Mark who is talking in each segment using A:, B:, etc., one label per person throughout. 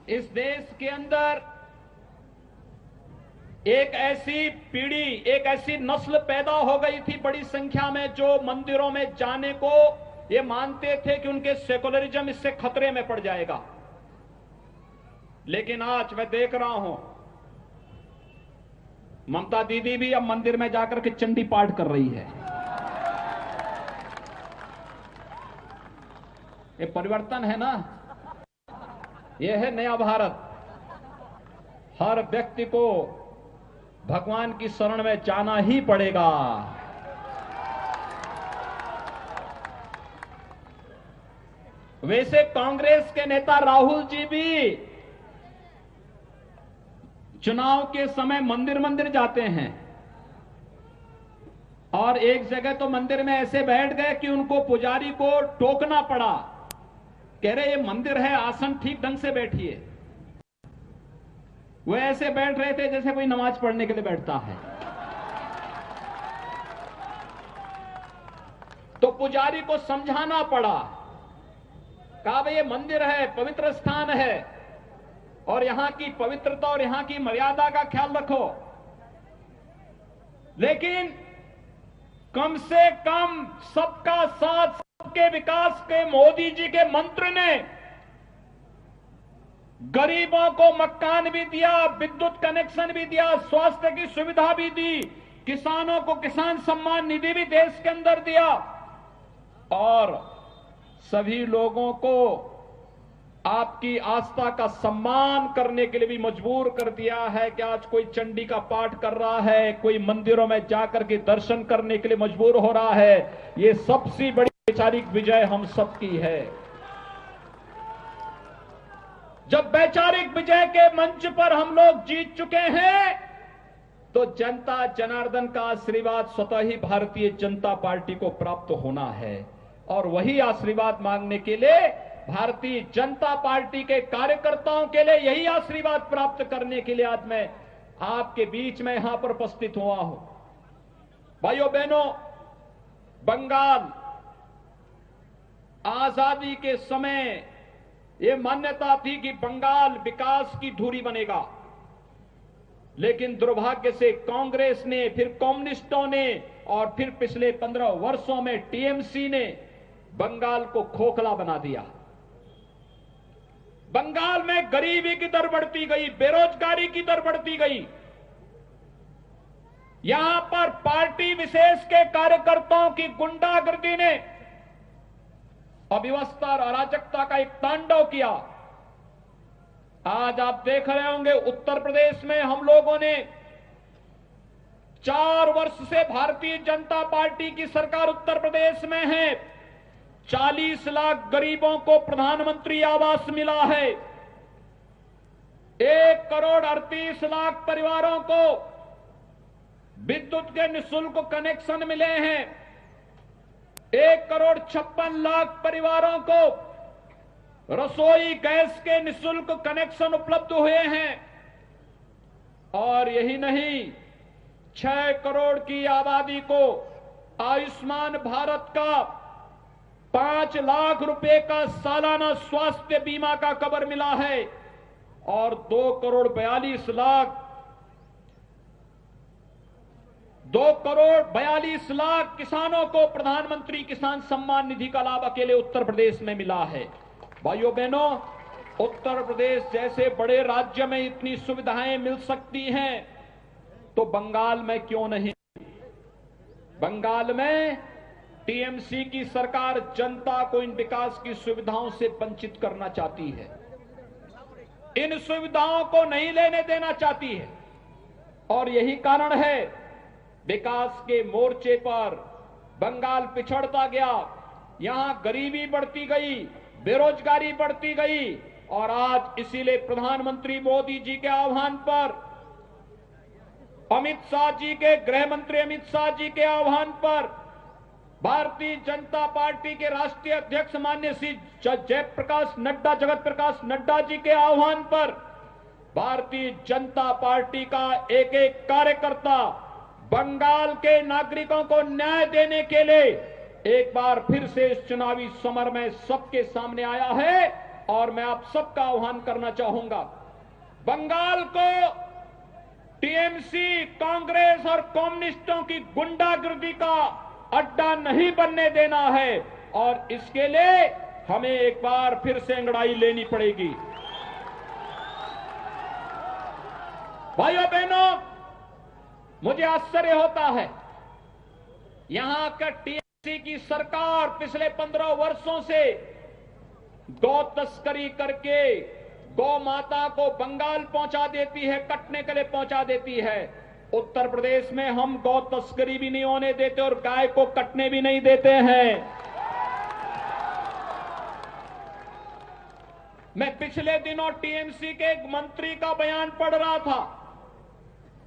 A: इस देश के अंदर एक ऐसी पीढ़ी, एक ऐसी नस्ल पैदा हो गई थी बड़ी संख्या में, जो मंदिरों में जाने को ये मानते थे कि उनके सेकुलरिज्म इससे खतरे में पड़ जाएगा। लेकिन आज मैं देख रहा हूं, ममता दीदी भी अब मंदिर में जाकर के चंडी पाठ कर रही है। ये परिवर्तन है ना, ये है नया भारत। हर व्यक्ति को भगवान की शरण में जाना ही पड़ेगा। वैसे कांग्रेस के नेता राहुल जी भी चुनाव के समय मंदिर मंदिर जाते हैं, और एक जगह तो मंदिर में ऐसे बैठ गए कि उनको पुजारी को टोकना पड़ा, कह रहे ये मंदिर है, आसन ठीक ढंग से बैठिए। वो ऐसे बैठ रहे थे जैसे कोई नमाज पढ़ने के लिए बैठता है। तो पुजारी को समझाना पड़ा, कहा भाई ये मंदिर है, पवित्र स्थान है, और यहां की पवित्रता और यहां की मर्यादा का ख्याल रखो। लेकिन कम से कम सबका साथ सबके विकास के मोदी जी के मंत्र ने गरीबों को मकान भी दिया, विद्युत कनेक्शन भी दिया, स्वास्थ्य की सुविधा भी दी, किसानों को किसान सम्मान निधि भी देश के अंदर दिया, और सभी लोगों को आपकी आस्था का सम्मान करने के लिए भी मजबूर कर दिया है कि आज कोई चंडी का पाठ कर रहा है, कोई मंदिरों में जाकर के दर्शन करने के लिए मजबूर हो रहा है। ये सबसे बड़ी वैचारिक विजय हम सबकी है। जब वैचारिक विजय के मंच पर हम लोग जीत चुके हैं, तो जनता जनार्दन का आशीर्वाद स्वतः ही भारतीय जनता पार्टी को प्राप्त होना है, और वही आशीर्वाद मांगने के लिए भारतीय जनता पार्टी के कार्यकर्ताओं के लिए यही आशीर्वाद प्राप्त करने के लिए आज मैं आपके बीच में यहां पर उपस्थित हुआ हूं। भाइयों बहनों, बंगाल आजादी के समय ये मान्यता थी कि बंगाल विकास की धुरी बनेगा, लेकिन दुर्भाग्य से कांग्रेस ने, फिर कम्युनिस्टों ने, और फिर पिछले 15 वर्षों में टीएमसी ने बंगाल को खोखला बना दिया। बंगाल में गरीबी की दर बढ़ती गई, बेरोजगारी की दर बढ़ती गई। यहां पर पार्टी विशेष के कार्यकर्ताओं की गुंडागर्दी ने अव्यवस्था और अराजकता का एक तांडव किया। आज आप देख रहे होंगे उत्तर प्रदेश में हम लोगों ने 4 वर्ष से भारतीय जनता पार्टी की सरकार उत्तर प्रदेश में है, 40 लाख गरीबों को प्रधानमंत्री आवास मिला है, 1 करोड़ 38 लाख परिवारों को विद्युत के निःशुल्क कनेक्शन मिले हैं, 1 करोड़ 56 लाख परिवारों को रसोई गैस के निःशुल्क कनेक्शन उपलब्ध हुए हैं, और यही नहीं 6 करोड़ की आबादी को आयुष्मान भारत का 5 लाख रुपए का सालाना स्वास्थ्य बीमा का कवर मिला है, और 2 करोड़ 42 लाख किसानों को प्रधानमंत्री किसान सम्मान निधि का लाभ अकेले उत्तर प्रदेश में मिला है। भाइयों बहनों, उत्तर प्रदेश जैसे बड़े राज्य में इतनी सुविधाएं मिल सकती हैं, तो बंगाल में क्यों नहीं? बंगाल में टीएमसी की सरकार जनता को इन विकास की सुविधाओं से वंचित करना चाहती है, इन सुविधाओं को नहीं लेने देना चाहती है, और यही कारण है विकास के मोर्चे पर बंगाल पिछड़ता गया। यहां गरीबी बढ़ती गई, बेरोजगारी बढ़ती गई, और आज इसीलिए प्रधानमंत्री मोदी जी के आह्वान पर, अमित शाह जी के, गृह मंत्री अमित शाह जी के आह्वान पर, भारतीय जनता पार्टी के राष्ट्रीय अध्यक्ष माननीय श्री जगत प्रकाश नड्डा जी के आह्वान पर भारतीय जनता पार्टी का एक एक कार्यकर्ता बंगाल के नागरिकों को न्याय देने के लिए एक बार फिर से इस चुनावी समर में सबके सामने आया है, और मैं आप सबका आह्वान करना चाहूंगा, बंगाल को टीएमसी, कांग्रेस और कम्युनिस्टों की गुंडागर्दी का अड्डा नहीं बनने देना है और इसके लिए हमें एक बार फिर से अंगड़ाई लेनी पड़ेगी। भाइयों बहनों, मुझे आश्चर्य होता है, यहां का टीएमसी की सरकार पिछले 15 वर्षों से गौ तस्करी करके गौ माता को बंगाल पहुंचा देती है, कटने के लिए पहुंचा देती है। उत्तर प्रदेश में हम गौ तस्करी भी नहीं होने देते और गाय को कटने भी नहीं देते हैं। मैं पिछले दिनों टीएमसी के एक मंत्री का बयान पढ़ रहा था।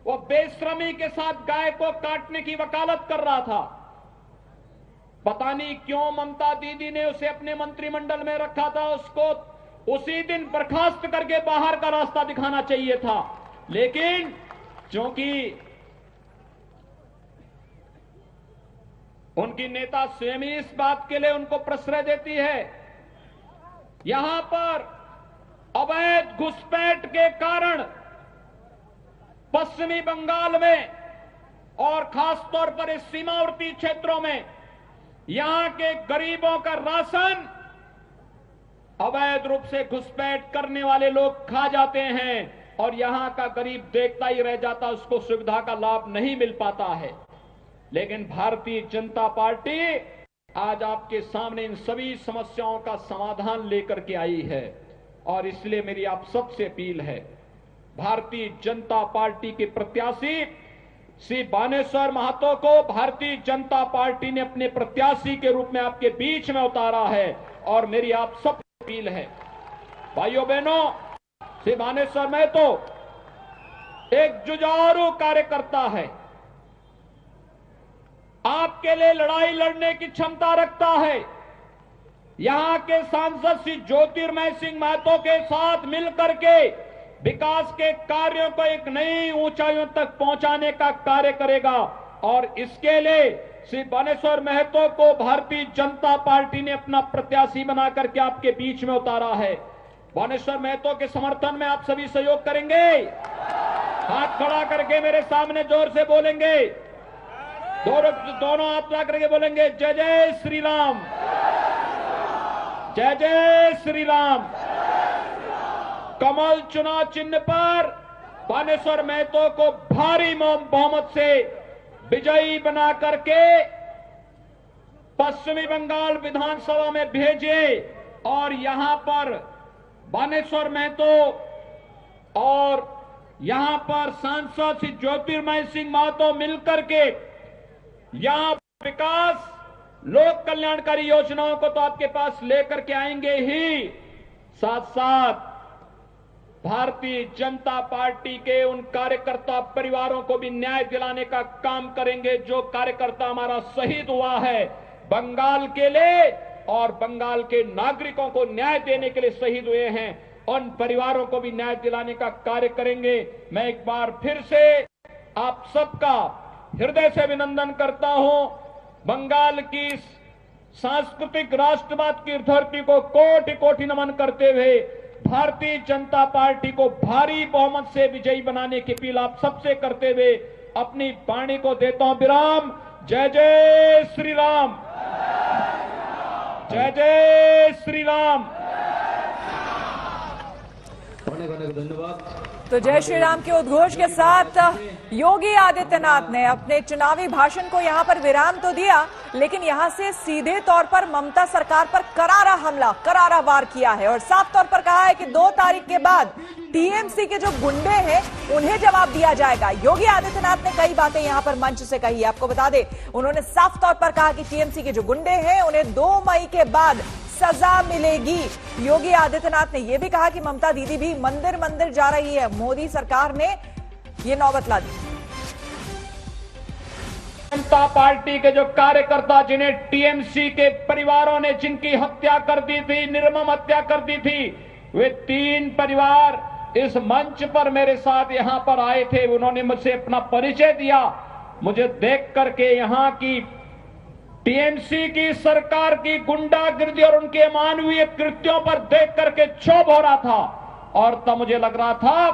A: वो बेशर्मी के साथ गाय को काटने की वकालत कर रहा था। पता नहीं क्यों ममता दीदी ने उसे अपने मंत्रिमंडल में रखा था। उसको उसी दिन बर्खास्त करके बाहर का रास्ता दिखाना चाहिए था, लेकिन क्योंकि उनकी नेता स्वयं ही इस बात के लिए उनको प्रश्रय देती है। यहां पर अवैध घुसपैठ के कारण पश्चिमी बंगाल में और खासतौर पर इस सीमावर्ती क्षेत्रों में यहां के गरीबों का राशन अवैध रूप से घुसपैठ करने वाले लोग खा जाते हैं और यहां का गरीब देखता ही रह जाता, उसको सुविधा का लाभ नहीं मिल पाता है। लेकिन भारतीय जनता पार्टी आज आपके सामने इन सभी समस्याओं का समाधान लेकर के आई है और इसलिए मेरी आप सबसे अपील है, भारतीय जनता पार्टी के प्रत्याशी श्री बानेश्वर महतो को भारतीय जनता पार्टी ने अपने प्रत्याशी के रूप में आपके बीच में उतारा है और मेरी आप सब अपील है, भाइयों बहनों, श्री बानेश्वर महतो एक जुझारू कार्यकर्ता है, आपके लिए लड़ाई लड़ने की क्षमता रखता है। यहां के सांसद श्री ज्योतिर्मय सिंह महतो के साथ मिलकर के विकास के कार्यों को एक नई ऊंचाइयों तक पहुंचाने का कार्य करेगा और इसके लिए श्री बानेश्वर महतो को भारतीय जनता पार्टी ने अपना प्रत्याशी बना करके आपके बीच में उतारा है। बानेश्वर महतो के समर्थन में आप सभी सहयोग करेंगे? हाथ खड़ा करके मेरे सामने जोर से बोलेंगे, दोनों हाथ ला करके बोलेंगे, जय जय श्री राम, जय जय श्री राम। कमल चुनाव चिन्ह पर बानेश्वर महतो को भारी बहुमत से विजयी बना करके पश्चिमी बंगाल विधानसभा में भेजे और यहां पर बानेश्वर महतो और यहां पर सांसद श्री ज्योतिर्मय सिंह महतो मिलकर के यहां विकास, लोक कल्याणकारी योजनाओं को तो आपके पास लेकर के आएंगे ही, साथ साथ भारतीय जनता पार्टी के उन कार्यकर्ता परिवारों को भी न्याय दिलाने का काम करेंगे जो कार्यकर्ता हमारा शहीद हुआ है बंगाल के लिए और बंगाल के नागरिकों को न्याय देने के लिए शहीद हुए हैं, उन परिवारों को भी न्याय दिलाने का कार्य करेंगे। मैं एक बार फिर से आप सबका हृदय से अभिनंदन करता हूं। बंगाल की सांस्कृतिक राष्ट्रवाद की धरती को कोटि कोटि नमन करते हुए भारतीय जनता पार्टी को भारी बहुमत से विजयी बनाने की अपील आप सबसे करते हुए अपनी वाणी को देता हूं विराम। जय जय श्री राम, जय जय श्री राम।
B: धन्यवाद।
C: तो जय श्री राम के उद्घोष के साथ योगी आदित्यनाथ ने अपने चुनावी भाषण को यहां पर विराम तो दिया, लेकिन यहां से सीधे तौर पर ममता सरकार पर करारा हमला, करारा वार किया है और साफ तौर पर कहा है कि 2 तारीख के बाद टीएमसी के जो गुंडे हैं उन्हें जवाब दिया जाएगा। योगी आदित्यनाथ ने कई बातें यहां पर मंच से कही। आपको बता दें, उन्होंने साफ तौर पर कहा कि टीएमसी के जो गुंडे हैं उन्हें 2 मई के बाद सजा मिलेगी। योगी आदित्यनाथ ने यह भी कहा कि ममता दीदी भी मंदिर मंदिर जा रही है। मोदी सरकार ने ये नौबत ला दी।
A: जनता पार्टी के जो कार्यकर्ता जिन्हें टीएमसी के परिवारों ने जिनकी हत्या कर दी थी, निर्मम हत्या कर दी थी, वे 3 परिवार इस मंच पर मेरे साथ यहां पर आए थे। उन्होंने मुझसे अपना परिचय दिया। मुझे देख करके यहां की टीएमसी की सरकार की गुंडागिर्दी और उनके मानवीय कृत्यों पर देख करके क्षोभ हो रहा था। और तब मुझे लग रहा था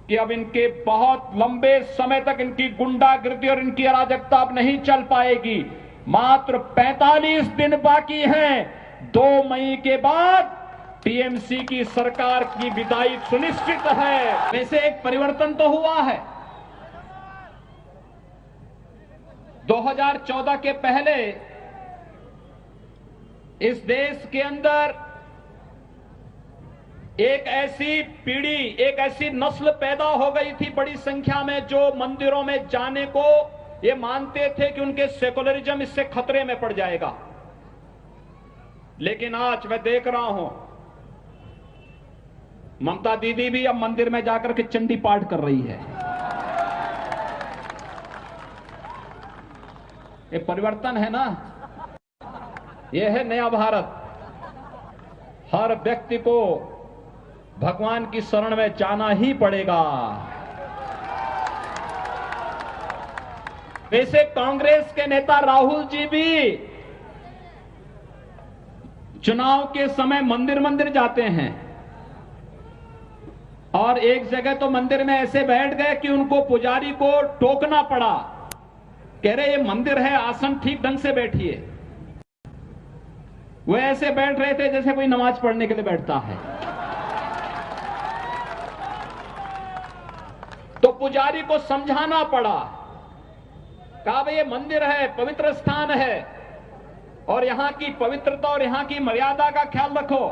A: कि अब इनके बहुत लंबे समय तक इनकी गुंडागिर्दी और इनकी अराजकता अब नहीं चल पाएगी। मात्र 45 दिन बाकी हैं। 2 मई के बाद टीएमसी की सरकार की विदाई सुनिश्चित है। वैसे एक परिवर्तन तो हुआ है। 2014 के पहले इस देश के अंदर एक ऐसी पीढ़ी, एक ऐसी नस्ल पैदा हो गई थी बड़ी संख्या में, जो मंदिरों में जाने को ये मानते थे कि उनके सेकुलरिज्म इससे खतरे में पड़ जाएगा। लेकिन आज मैं देख रहा हूं ममता दीदी भी अब मंदिर में जाकर के चंडी पाठ कर रही है। ये परिवर्तन है ना, ये है नया भारत। हर व्यक्ति को भगवान की शरण में जाना ही पड़ेगा। वैसे कांग्रेस के नेता राहुल जी भी चुनाव के समय मंदिर मंदिर जाते हैं और एक जगह तो मंदिर में ऐसे बैठ गए कि उनको पुजारी को टोकना पड़ा। कह रहे ये मंदिर है, आसन ठीक ढंग से बैठिए। वो ऐसे बैठ रहे थे जैसे कोई नमाज पढ़ने के लिए बैठता है। तो पुजारी को समझाना पड़ा, कहा भाई ये मंदिर है, पवित्र स्थान है और यहां की पवित्रता और यहां की मर्यादा का ख्याल रखो।